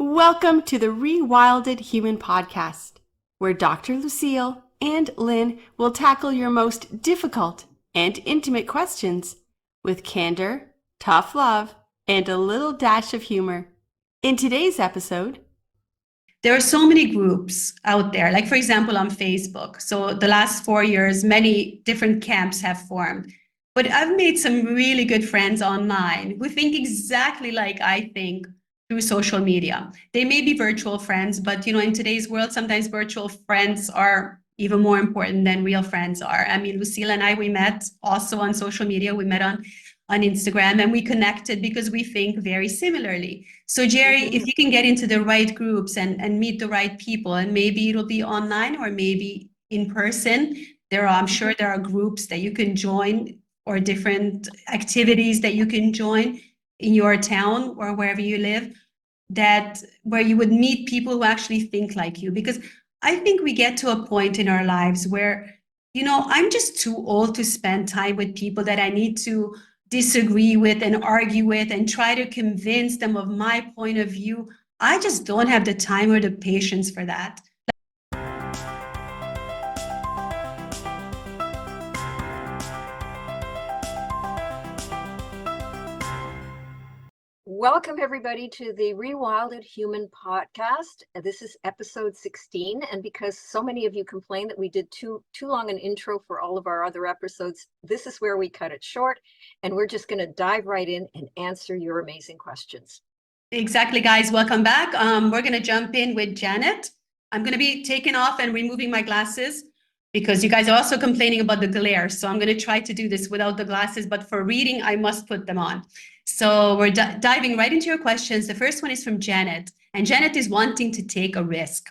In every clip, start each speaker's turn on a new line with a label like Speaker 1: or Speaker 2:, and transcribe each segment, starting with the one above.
Speaker 1: Welcome to the Rewilded Human podcast, where Dr. Lucille and Lynn will tackle your most difficult and intimate questions with candor, tough love, and a little dash of humor. In today's episode,
Speaker 2: there are so many groups out there, like for example, on Facebook. So the last 4 years, many different camps have formed. But I've made some really good friends online who think exactly like I think through social media. They may be virtual friends, but in today's world, sometimes virtual friends are even more important than real friends are. I mean, Lucille and I, we met also on social media. We met on Instagram, and we connected because we think very similarly. So Jerry, if you can get into the right groups and meet the right people, and maybe it'll be online or maybe in person, I'm sure there are groups that you can join or different activities that you can join in your town or wherever you live, that where you would meet people who actually think like you. Because I think we get to a point in our lives where, I'm just too old to spend time with people that I need to disagree with and argue with and try to convince them of my point of view. I just don't have the time or the patience for that.
Speaker 3: Welcome, everybody, to the Rewilded Human podcast. This is episode 16, and because so many of you complained that we did too long an intro for all of our other episodes, this is where we cut it short, and we're just going to dive right in and answer your amazing questions.
Speaker 2: Exactly, guys. Welcome back. We're going to jump in with Janet. I'm going to be taking off and removing my glasses because you guys are also complaining about the glare. So I'm going to try to do this without the glasses, but for reading, I must put them on. So we're diving right into your questions. The first one is from Janet, and Janet is wanting to take a risk.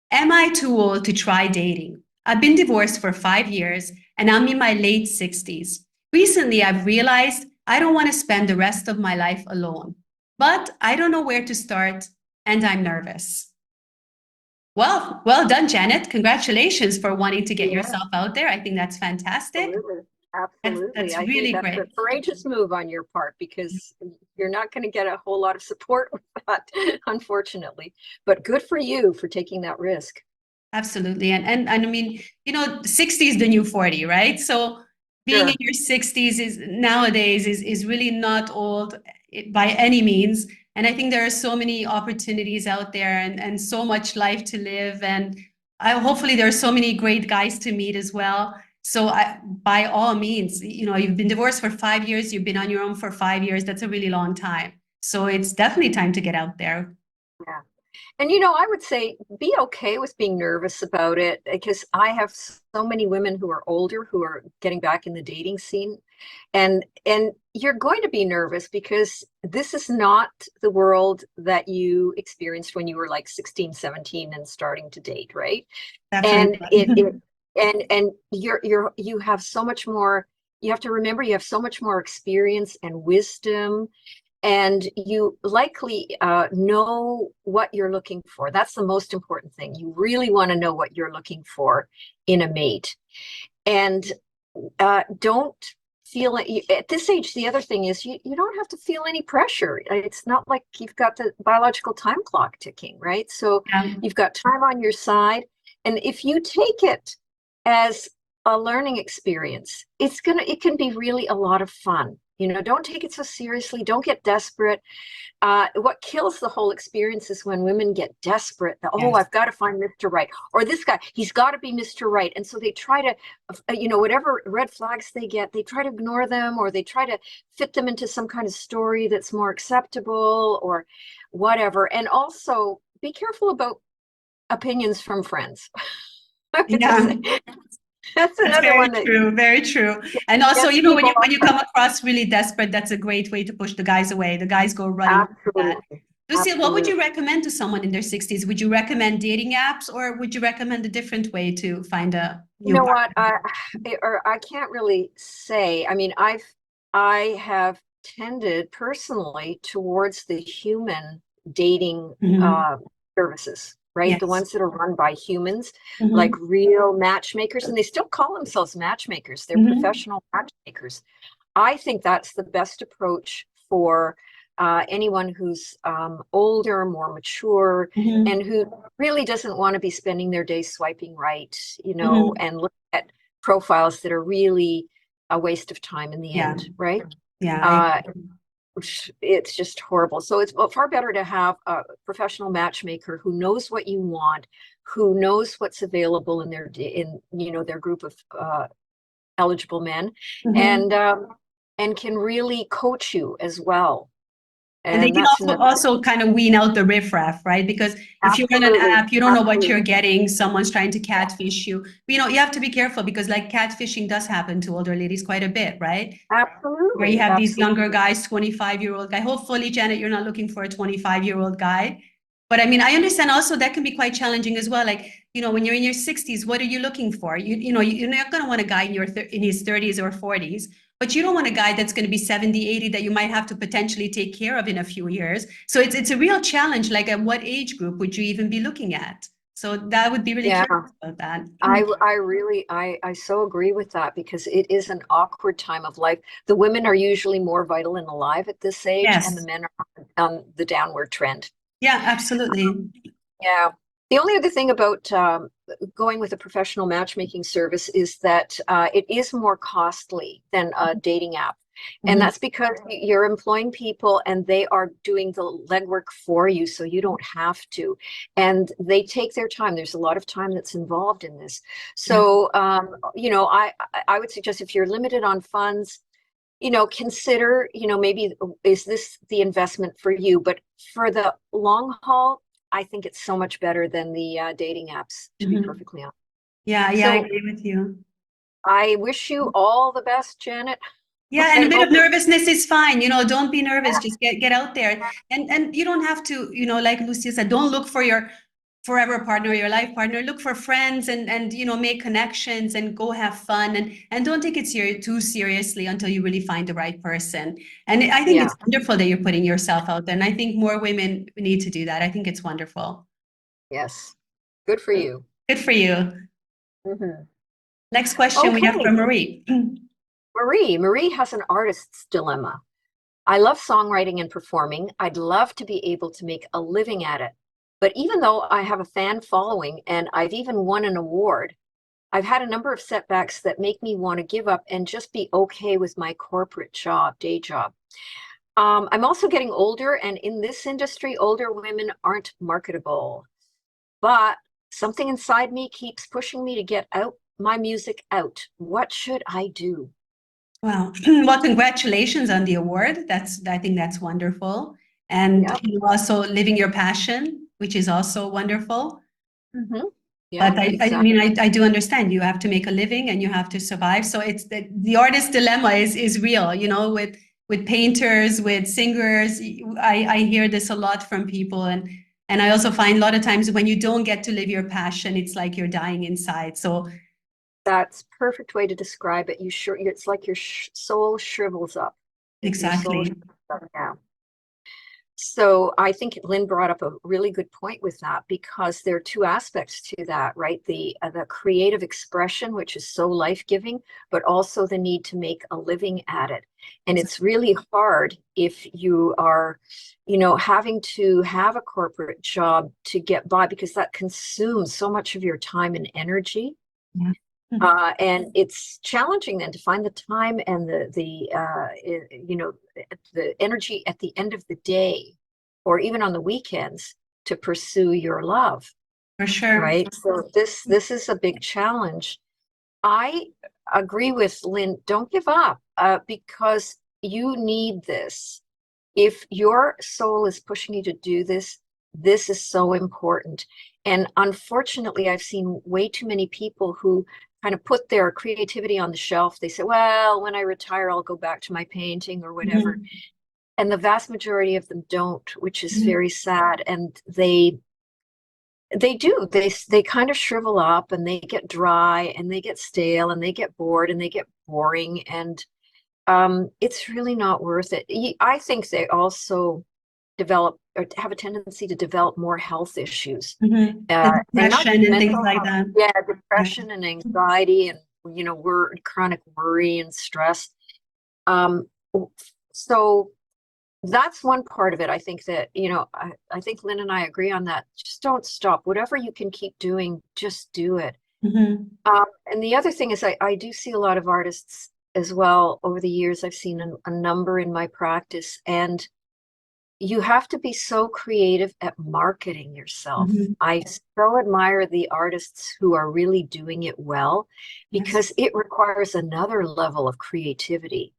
Speaker 2: Am I too old to try dating? I've been divorced for 5 years and I'm in my late 60s. Recently, I've realized I don't want to spend the rest of my life alone, but I don't know where to start and I'm nervous. Well done, Janet. Congratulations for wanting to get yourself out there. I think that's fantastic.
Speaker 3: Absolutely.
Speaker 2: That's
Speaker 3: I
Speaker 2: really
Speaker 3: think that's
Speaker 2: great.
Speaker 3: a courageous move on your part because you're not going to get a whole lot of support with that, unfortunately. But good for you for taking that risk.
Speaker 2: Absolutely. And I mean, 60 is the new 40, right? So being in your 60s is nowadays is really not old by any means. And I think there are so many opportunities out there and so much life to live. And hopefully there are so many great guys to meet as well. So by all means, you've been divorced for 5 years, you've been on your own for 5 years. That's a really long time. So it's definitely time to get out there.
Speaker 3: Yeah. And, I would say be okay with being nervous about it because I have so many women who are older who are getting back in the dating scene. And you're going to be nervous because this is not the world that you experienced when you were like 16, 17 and starting to date, right?
Speaker 2: Absolutely.
Speaker 3: And you have so much more, you have to remember you have so much more experience and wisdom, and you likely know what you're looking for. That's the most important thing. You really want to know what you're looking for in a mate. And don't feel at this age. The other thing is you don't have to feel any pressure. It's not like you've got the biological time clock ticking, right? So you've got time on your side. And if you take it as a learning experience, it can be really a lot of fun. Don't take it so seriously. Don't get desperate. What kills the whole experience is when women get desperate. I've got to find Mr. Right, or this guy, he's got to be Mr. Right. And so they try to, whatever red flags they get, they try to ignore them, or they try to fit them into some kind of story that's more acceptable or whatever. And also be careful about opinions from friends.
Speaker 2: Yeah.
Speaker 3: That's another one.
Speaker 2: True, very true. And also, when you come across really desperate, that's a great way to push the guys away. The guys go running.
Speaker 3: Absolutely.
Speaker 2: Lucille, what would you recommend to someone in their 60s? Would you recommend dating apps, or would you recommend a different way to find a new partner?
Speaker 3: What? I can't really say. I mean, I have tended personally towards the human dating services. Right?
Speaker 2: Yes.
Speaker 3: The ones that are run by humans, like real matchmakers, and they still call themselves matchmakers. They're professional matchmakers. I think that's the best approach for anyone who's older, more mature,
Speaker 2: Mhm.
Speaker 3: and who really doesn't want to be spending their day swiping right,
Speaker 2: Mhm.
Speaker 3: and looking at profiles that are really a waste of time in the
Speaker 2: Yeah.
Speaker 3: end, right?
Speaker 2: Yeah.
Speaker 3: Uh, it's just horrible. So it's far better to have a professional matchmaker who knows what you want, who knows what's available in their group of eligible men,
Speaker 2: Mhm.
Speaker 3: and can really coach you as well.
Speaker 2: And they
Speaker 3: And
Speaker 2: can
Speaker 3: that's
Speaker 2: also kind of wean out the riffraff, right? Because if you're in an
Speaker 3: absolutely,
Speaker 2: app, you don't know what you're
Speaker 3: absolutely,
Speaker 2: getting. Someone's trying to catfish you. You have to be careful because like catfishing does happen to older ladies quite a bit, right? Where you
Speaker 3: absolutely,
Speaker 2: have these younger
Speaker 3: absolutely.
Speaker 2: guys, 25-year-old guy. Hopefully, Janet, you're not looking for a 25-year-old guy. But I mean, I understand also that can be quite challenging as well. Like, when you're in your 60s, what are you looking for? You're not going to want a guy in his 30s or 40s, but you don't want a guy that's going to be 70, 80 that you might have to potentially take care of in a few years. So it's a real challenge. Like, at what age group would you even be looking at? So that would be really
Speaker 3: Yeah,
Speaker 2: curious about that.
Speaker 3: I so agree with that, because it is an awkward time of life. The women are usually more vital and alive at this age, and the
Speaker 2: Yes.
Speaker 3: men are on the downward trend.
Speaker 2: Yeah, absolutely.
Speaker 3: Yeah. The only other thing about going with a professional matchmaking service is that it is more costly than a dating app. And
Speaker 2: Mhm.
Speaker 3: that's because you're employing people and they are doing the legwork for you, so you don't have to. And they take their time. There's a lot of time that's involved in this.
Speaker 2: Yeah.
Speaker 3: So, I would suggest, if you're limited on funds, consider, maybe, is this the investment for you? But for the long haul, I think it's so much better than the dating apps, to be
Speaker 2: Mhm.
Speaker 3: perfectly honest.
Speaker 2: Yeah, I
Speaker 3: So
Speaker 2: agree with you.
Speaker 3: I wish you all the best, Janet.
Speaker 2: Yeah, and a
Speaker 3: And
Speaker 2: bit of
Speaker 3: hope,
Speaker 2: nervousness is fine. Don't be nervous. Just get out there. And you don't have to, like Lucille said, don't look for your forever partner, your life partner. Look for friends and make connections and go have fun and don't take it too seriously until you really find the right person. And I think
Speaker 3: yeah,
Speaker 2: it's wonderful that you're putting yourself out there. And I think more women need to do that. I think it's wonderful.
Speaker 3: yes. Good for you.
Speaker 2: Good for you.
Speaker 3: Mhm.
Speaker 2: Next question we have
Speaker 3: Okay,
Speaker 2: from Marie.
Speaker 3: Marie has an artist's dilemma. I love songwriting and performing. I'd love to be able to make a living at it. But even though I have a fan following and I've even won an award, I've had a number of setbacks that make me want to give up and just be okay with my corporate day job. I'm also getting older, and in this industry, older women aren't marketable. But something inside me keeps pushing me to get my music out. What should I do?
Speaker 2: Wow. Well, congratulations on the award. I think that's wonderful. And
Speaker 3: Yep.
Speaker 2: also living your passion, which is also wonderful.
Speaker 3: Mm-hmm. Yeah,
Speaker 2: But I
Speaker 3: exactly.
Speaker 2: mean, I do understand you have to make a living and you have to survive. So it's the artist dilemma is real, with painters, with singers. I hear this a lot from people. And I also find a lot of times when you don't get to live your passion, it's like you're dying inside. So
Speaker 3: That's perfect way to describe it. It's like your soul shrivels up. Your soul
Speaker 2: exactly.
Speaker 3: shrivels up now. So I think Lynn brought up a really good point with that, because there are two aspects to that, right? The creative expression, which is so life-giving, but also the need to make a living at it. And it's really hard if you are, having to have a corporate job to get by, because that consumes so much of your time and energy.
Speaker 2: Yeah.
Speaker 3: And it's challenging then to find the time and the energy at the end of the day, or even on the weekends, to pursue your love,
Speaker 2: For sure.
Speaker 3: right? So this is a big challenge. I agree with Lynn. Don't give up, because you need this. If your soul is pushing you to do this, this is so important. And unfortunately, I've seen way too many people who kind of put their creativity on the shelf. They say, well, when I retire, I'll go back to my painting or whatever.
Speaker 2: Mhm.
Speaker 3: And the vast majority of them don't, which is
Speaker 2: Mhm.
Speaker 3: very sad. And they kind of shrivel up, and they get dry, and they get stale, and they get bored, and they get boring. And it's really not worth it. I think they also develop, or have a tendency to develop, more health issues,
Speaker 2: Mhm. The
Speaker 3: and not
Speaker 2: depression
Speaker 3: just
Speaker 2: and things
Speaker 3: mental
Speaker 2: like
Speaker 3: health.
Speaker 2: that.
Speaker 3: Yeah,
Speaker 2: Yeah.
Speaker 3: depression and anxiety, and chronic worry and stress. Um, so that's one part of it. I think that, I think Lynn and I agree on that. Just don't stop. Whatever you can keep doing, just do it. And the other thing is I do see a lot of artists as well. Over the years, I've seen a number in my practice, and you have to be so creative at marketing yourself. I so admire the artists who are really doing it well, because it requires another level of creativity,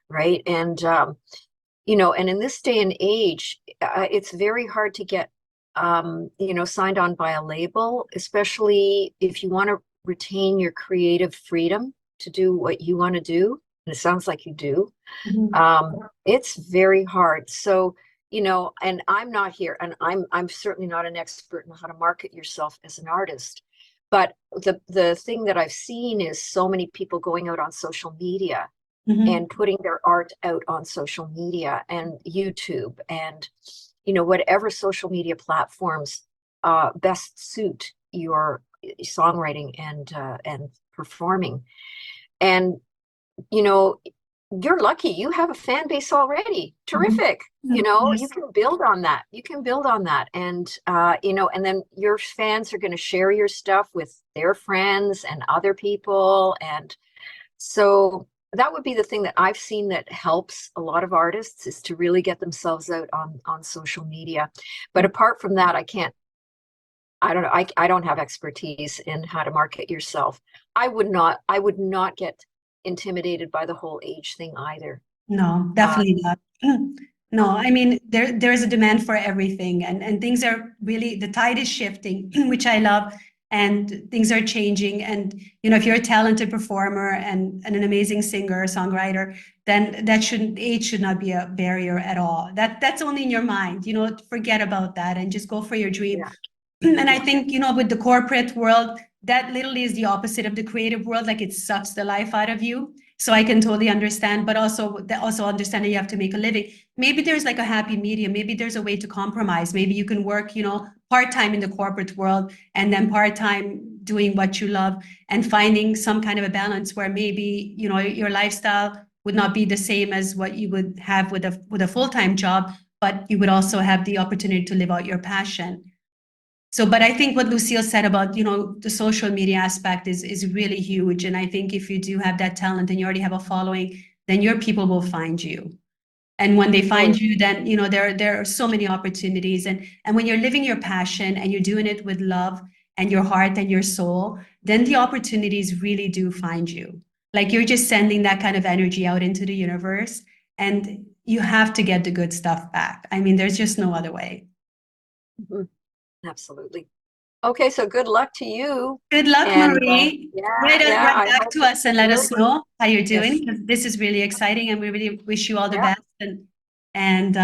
Speaker 3: right? And and in this day and age, it's very hard to get signed on by a label, especially if you want to retain your creative freedom to do what you want to do. And it sounds like you do. It's very hard. So, and I'm not here, and I'm certainly not an expert in how to market yourself as an artist. But the thing that I've seen is so many people going out on social media and putting their art out on social media and YouTube and whatever social media platforms best suit your songwriting and performing. And you're lucky, you have a fan base already. Terrific. You can build on that. And and then your fans are going to share your stuff with their friends and other people. And so that would be the thing that I've seen that helps a lot of artists, is to really get themselves out on social media. But apart from that, I don't know. I don't have expertise in how to market yourself. I would not get intimidated by the whole age thing either.
Speaker 2: No, definitely not. No, I mean, there is a demand for everything, and things are really, the tide is shifting, which I love, and things are changing. And, if you're a talented performer and an amazing singer or songwriter, then age should not be a barrier at all. That's only in your mind, forget about that and just go for your dream.
Speaker 3: Yeah.
Speaker 2: And I think, with the corporate world, that literally is the opposite of the creative world. Like, it sucks the life out of you. So I can totally understand, but also understand that you have to make a living. Maybe there's like a happy medium. Maybe there's a way to compromise. Maybe you can work, part-time in the corporate world and then part-time doing what you love, and finding some kind of a balance where maybe, your lifestyle would not be the same as what you would have with a full-time job, but you would also have the opportunity to live out your passion. So, but I think what Lucille said about, the social media aspect is really huge. And I think if you do have that talent and you already have a following, then your people will find you. And when they find you, then, there are so many opportunities. And when you're living your passion and you're doing it with love and your heart and your soul, then the opportunities really do find you. Like, you're just sending that kind of energy out into the universe, and you have to get the good stuff back. I mean, there's just no other way.
Speaker 3: Absolutely. Okay, so good luck to you.
Speaker 2: Good luck, Marie. Write back to us and let us know how you're doing. Yes. This is really exciting, and we really wish you all the best. And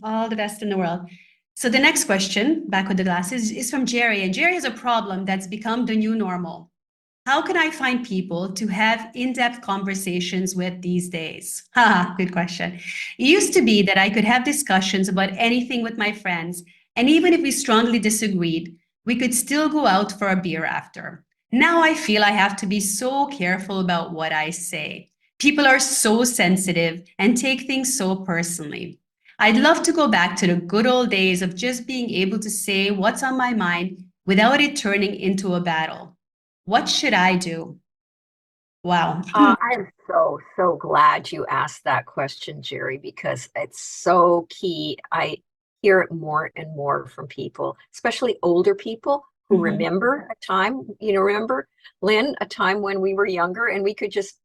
Speaker 2: all the best in the world. So the next question, back with the glasses, is from Jerry. And Jerry has a problem that's become the new normal. How can I find people to have in-depth conversations with these days? Good question. It used to be that I could have discussions about anything with my friends, and even if we strongly disagreed, we could still go out for a beer after. Now I feel I have to be so careful about what I say. People are so sensitive and take things so personally. I'd love to go back to the good old days of just being able to say what's on my mind without it turning into a battle. What should I do? Wow.
Speaker 3: I'm so glad you asked that question, Jerry, because it's so key. I hear it more and more from people, especially older people who remember a time, remember, Lynn, a time when we were younger and we could just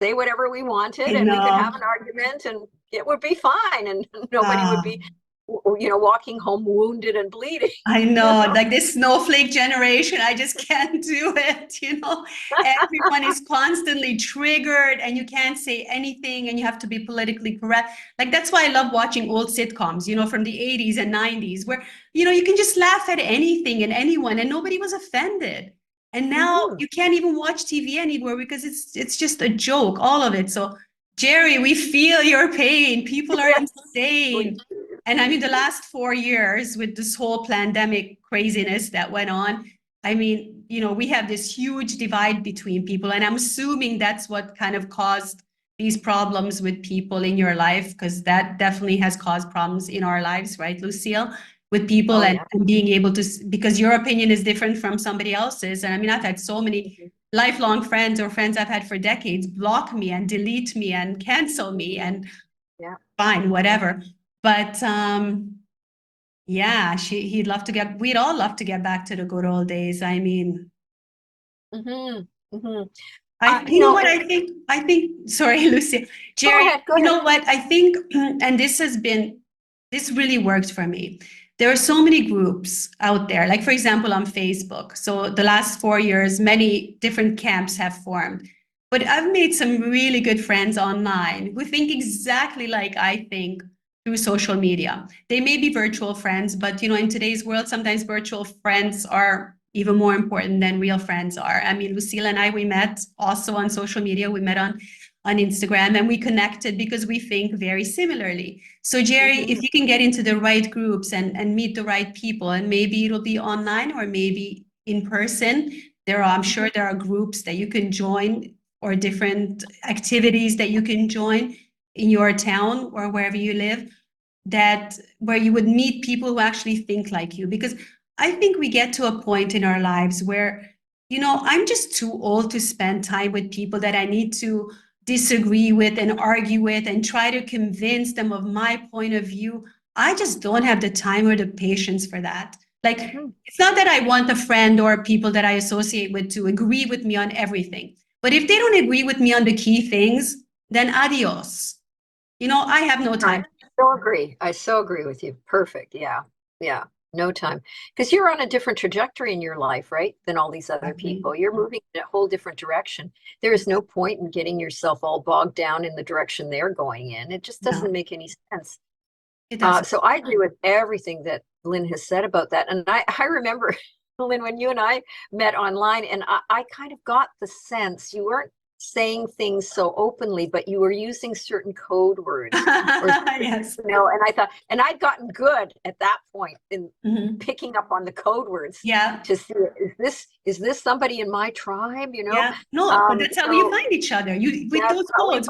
Speaker 3: say whatever we wanted and we could have an argument and it would be fine and nobody would be walking home wounded and bleeding.
Speaker 2: I know, like this snowflake generation, I just can't do it, Everyone is constantly triggered and you can't say anything and you have to be politically correct. Like, that's why I love watching old sitcoms, from the 80s and 90s, where, you can just laugh at anything and anyone and nobody was offended. And now you can't even watch TV anywhere because it's just a joke, all of it. So, Jerry, we feel your pain. People are insane. And I mean, the last 4 years with this whole pandemic craziness that went on, I mean, we have this huge divide between people. And I'm assuming that's what kind of caused, these problems with people in your life, because that definitely has caused problems in our lives, right, Lucille? With people and being able to, because your opinion is different from somebody else's. And I mean, I've had so many lifelong friends or friends I've had for decades block me and delete me and cancel me and fine, whatever. But yeah, we'd all love to get back to the good old days. I mean, you know what I think, sorry, Lucy, Jerry,
Speaker 3: go ahead.
Speaker 2: know what I think, and this really works for me. There are so many groups out there, like for example, on Facebook. So the last 4 years, many different camps have formed. But I've made some really good friends online who think exactly like I think through social media. They may be virtual friends, but in today's world, sometimes virtual friends are even more important than real friends are. I mean, Lucille and I, we met also on social media. We met on Instagram, and we connected because we think very similarly. So Jerry, if you can get into the right groups and meet the right people, and maybe it'll be online or maybe in person, I'm sure there are groups that you can join or different activities that you can join in your town or wherever you live, where you would meet people who actually think like you. Because I think we get to a point in our lives where, I'm just too old to spend time with people that I need to disagree with and argue with and try to convince them of my point of view. I just don't have the time or the patience for that. Like, it's not that I want a friend or people that I associate with to agree with me on everything. But if they don't agree with me on the key things, then adios. I have no time.
Speaker 3: I so agree with you. Perfect. Yeah. No time. Because you're on a different trajectory in your life, right? Than all these other people. You're moving in a whole different direction. There is no point in getting yourself all bogged down in the direction they're going in. It just doesn't make any sense. So I agree with everything that Lynn has said about that. And I remember, Lynn, when you and I met online, and I kind of got the sense you weren't saying things so openly, but you were using certain code words.
Speaker 2: Yes.
Speaker 3: And I thought, and I'd gotten good at that point in picking up on the code words.
Speaker 2: Yeah.
Speaker 3: To see, is this somebody in my tribe?
Speaker 2: Yeah. No, but that's how you find each other. With those codes,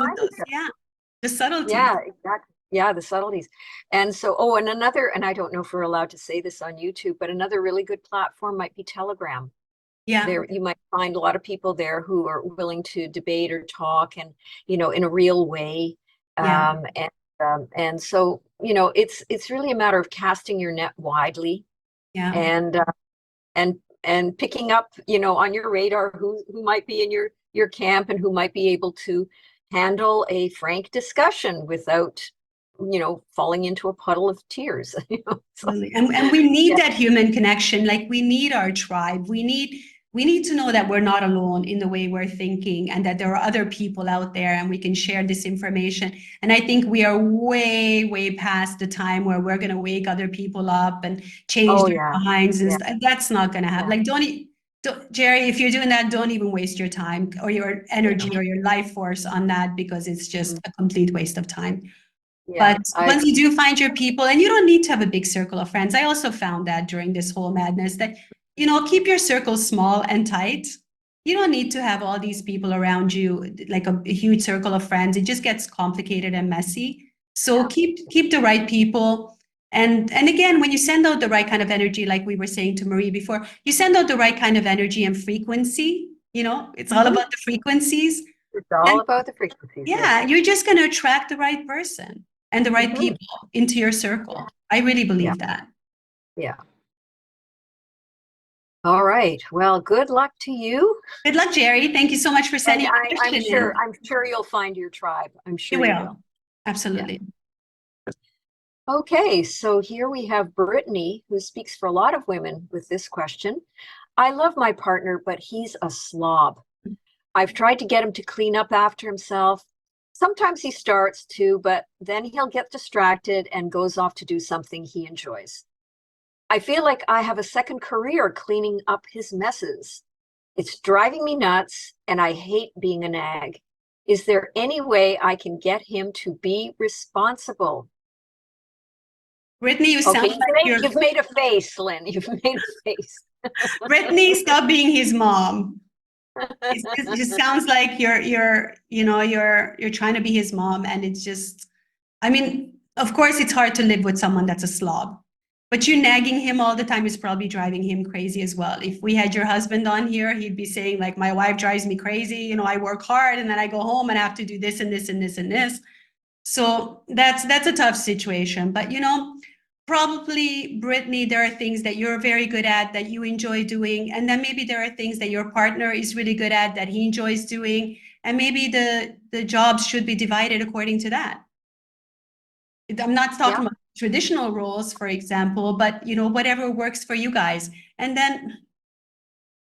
Speaker 2: the subtleties.
Speaker 3: Yeah, exactly. Yeah, the subtleties. And so, and I don't know if we're allowed to say this on YouTube, but another really good platform might be Telegram.
Speaker 2: Yeah.
Speaker 3: There, you might find a lot of people there who are willing to debate or talk, and in a real way. And so it's really a matter of casting your net widely. And picking up on your radar who might be in your camp and who might be able to handle a frank discussion without falling into a puddle of tears.
Speaker 2: And we need that human connection. Like, we need our tribe. We need to know that we're not alone in the way we're thinking, and that there are other people out there and we can share this information. And I think we are way, way past the time where we're going to wake other people up and change their minds. And that's not going to happen. Like, Jerry, if you're doing that, don't even waste your time or your energy or your life force on that, because it's just a complete waste of time. But once you do find your people, and you don't need to have a big circle of friends. I also found that during this whole madness that, keep your circle small and tight. You don't need to have all these people around you, like a huge circle of friends. It just gets complicated and messy. So keep the right people. And again, when you send out the right kind of energy, like we were saying to Marie before, you send out the right kind of energy and frequency. It's all about the frequencies.
Speaker 3: It's all about the frequencies.
Speaker 2: Yeah, you're just going to attract the right person and the right people into your circle. I really believe that.
Speaker 3: Yeah. All right. Well, good luck to you.
Speaker 2: Good luck, Jerry. Thank you so much for sending your question.
Speaker 3: I'm sure you'll find your tribe. I'm sure
Speaker 2: you will. Absolutely.
Speaker 3: Yeah. Okay, so here we have Brittany, who speaks for a lot of women with this question. I love my partner, but he's a slob. I've tried to get him to clean up after himself. Sometimes he starts to, but then he'll get distracted and goes off to do something he enjoys. I feel like I have a second career cleaning up his messes. It's driving me nuts, and I hate being a nag. Is there any way I can get him to be responsible?
Speaker 2: Brittany, you sound like
Speaker 3: you've made a face, Lynn. You've made a face.
Speaker 2: Brittany, stop being his mom. It just sounds like you're trying to be his mom, and it's just, I mean, of course, it's hard to live with someone that's a slob, but you nagging him all the time is probably driving him crazy as well. If we had your husband on here, he'd be saying like, my wife drives me crazy. You know, I work hard and then I go home and I have to do this and this and this and this. So that's a tough situation. But probably, Brittany, there are things that you're very good at that you enjoy doing. And then maybe there are things that your partner is really good at that he enjoys doing. And maybe the jobs should be divided according to that. I'm not talking about traditional roles, for example, but whatever works for you guys. And then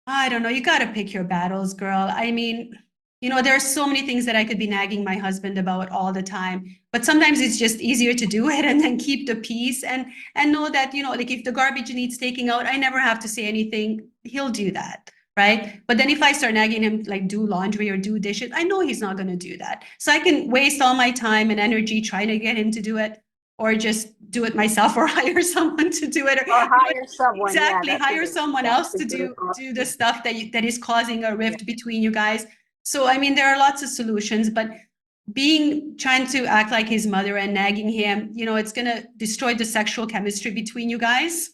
Speaker 2: I don't know, you got to pick your battles, girl. I mean, there are so many things that I could be nagging my husband about all the time, but sometimes it's just easier to do it and then keep the peace and know that, like if the garbage needs taking out, I never have to say anything. He'll do that. Right. But then if I start nagging him, like do laundry or do dishes, I know he's not going to do that. So I can waste all my time and energy trying to get him to do it, or just do it myself, or hire someone to do it,
Speaker 3: or hire someone.
Speaker 2: Exactly. Hire someone else to do the stuff that is causing a rift between you guys. So, I mean, there are lots of solutions, but trying to act like his mother and nagging him, it's going to destroy the sexual chemistry between you guys.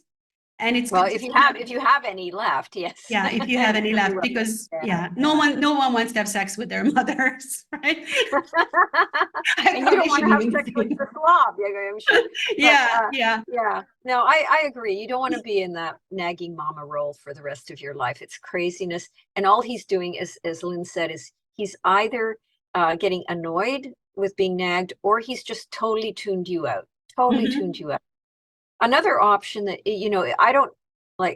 Speaker 2: And it's
Speaker 3: if you have any left, yes.
Speaker 2: Yeah, if you have any left, because no one wants to have sex with their mothers, right?
Speaker 3: And you don't want to have sex with the slob, I'm sure. Yeah. No, I agree. You don't want to be in that nagging mama role for the rest of your life. It's craziness. And all he's doing is, as Lynn said, is he's either getting annoyed with being nagged, or he's just totally tuned you out. Tuned you out. Another option that,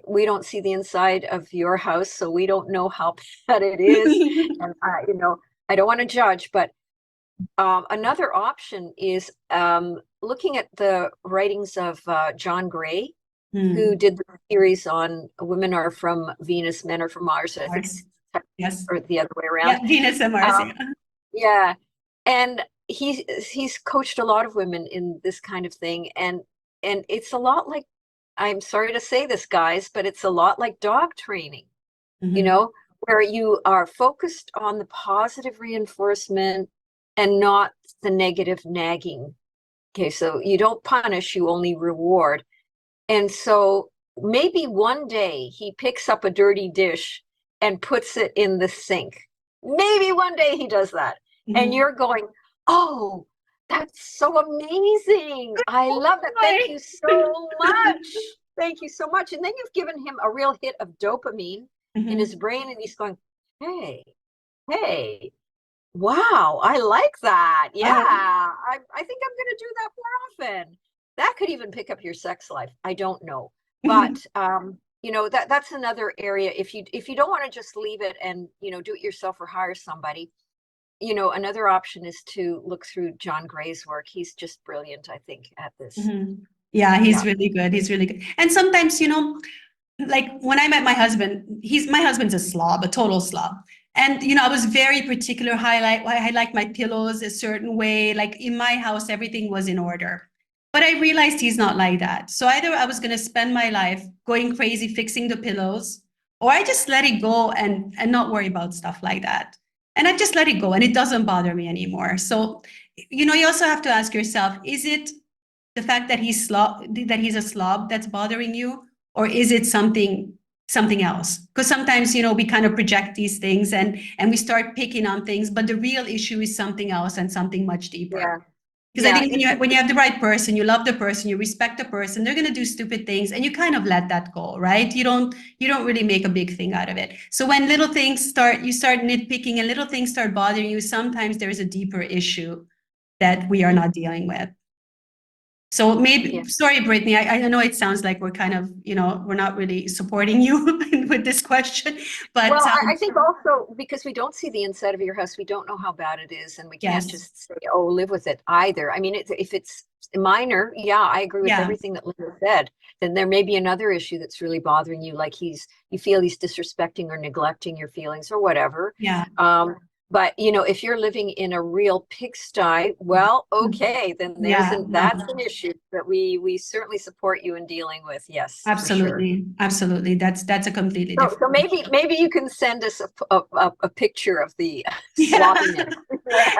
Speaker 3: we don't see the inside of your house, so we don't know how bad it is. And, I don't want to judge, but another option is looking at the writings of John Gray, who did the series on Women Are from Venus, Men Are from Mars. I think
Speaker 2: yes,
Speaker 3: or the other way around.
Speaker 2: Yeah, Venus and Mars.
Speaker 3: Yeah, and he's coached a lot of women in this kind of thing, and it's a lot like, I'm sorry to say this, guys, but it's a lot like dog training, where you are focused on the positive reinforcement and not the negative nagging. Okay, so you don't punish, you only reward. And so maybe one day he picks up a dirty dish and puts it in the sink. Maybe one day he does that. And you're going, oh, that's so amazing. I love it. Thank you so much. Thank you so much. And then you've given him a real hit of dopamine in his brain, and he's going, hey, wow, I like that. Yeah, I think I'm going to do that more often. That could even pick up your sex life. I don't know. But, that's another area. If you don't want to just leave it and, do it yourself or hire somebody, another option is to look through John Gray's work. He's just brilliant, I think, at this.
Speaker 2: Yeah, he's really good. He's really good. And sometimes, like when I met my husband, my husband's a slob, a total slob. And, I was very particular. I like my pillows a certain way. Like in my house, everything was in order. But I realized he's not like that. So either I was going to spend my life going crazy fixing the pillows, or I just let it go and not worry about stuff like that. And I just let it go, and it doesn't bother me anymore. So, you also have to ask yourself, is it the fact that he's a slob that's bothering you, or is it something else? Because sometimes, we kind of project these things and we start picking on things, but the real issue is something else and something much deeper. Because I think when you have the right person, you love the person, you respect the person, they're going to do stupid things, and you kind of let that go, right? You don't really make a big thing out of it. So when you start nitpicking and little things start bothering you, sometimes there's a deeper issue that we are not dealing with. So maybe, sorry, Brittany, I know it sounds like we're kind of, we're not really supporting you with this question, but.
Speaker 3: Well, I think also because we don't see the inside of your house, we don't know how bad it is, and we can't just say, oh, live with it either. I mean, if it's minor, I agree with everything that Lynn said, then there may be another issue that's really bothering you, like you feel he's disrespecting or neglecting your feelings or whatever. But if you're living in a real pigsty, well, okay, then that's an issue that we certainly support you in dealing with. Yes,
Speaker 2: absolutely,
Speaker 3: for sure.
Speaker 2: Absolutely. That's a completely different.
Speaker 3: So maybe you can send us a picture of the sloppiness.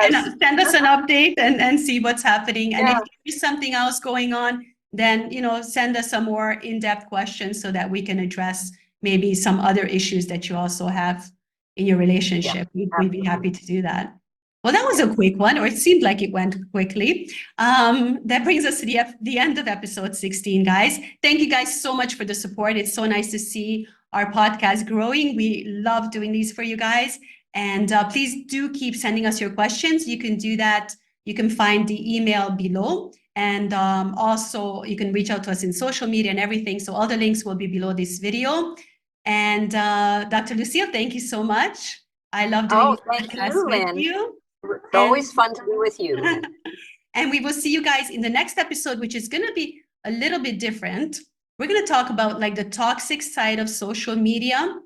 Speaker 2: And send us an update and see what's happening. And if there's something else going on, then send us some more in-depth questions so that we can address maybe some other issues that you also have in your relationship. We'd be happy to do that. Well, that was a quick one, or it seemed like it went quickly. That brings us to the end of episode 16, guys. Thank you guys so much for the support. It's so nice to see our podcast growing. We love doing these for you guys. And please do keep sending us your questions. You can do that. You can find the email below. And also, you can reach out to us in social media and everything. So all the links will be below this video. And Dr. Lucille, thank you so much. I love doing
Speaker 3: this podcast
Speaker 2: with you.
Speaker 3: It's always fun to be with you, Lynn.
Speaker 2: And we will see you guys in the next episode, which is going to be a little bit different. We're going to talk about like the toxic side of social media,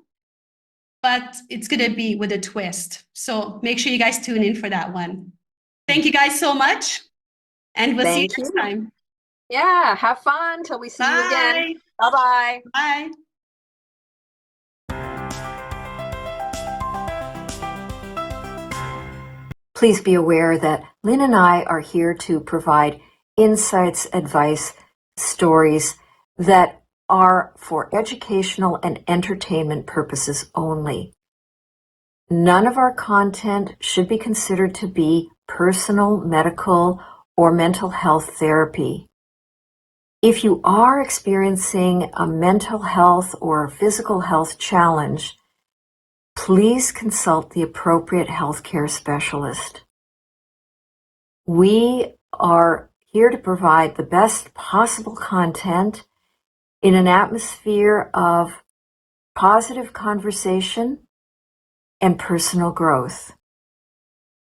Speaker 2: but it's going to be with a twist. So make sure you guys tune in for that one. Thank you guys so much. And we'll see you next time.
Speaker 3: Yeah, have fun till we see you again. Bye-bye.
Speaker 2: Bye.
Speaker 3: Please be aware that Lynn and I are here to provide insights, advice, stories that are for educational and entertainment purposes only. None of our content should be considered to be personal, medical, or mental health therapy. If you are experiencing a mental health or physical health challenge, please consult the appropriate healthcare specialist. We are here to provide the best possible content in an atmosphere of positive conversation and personal growth.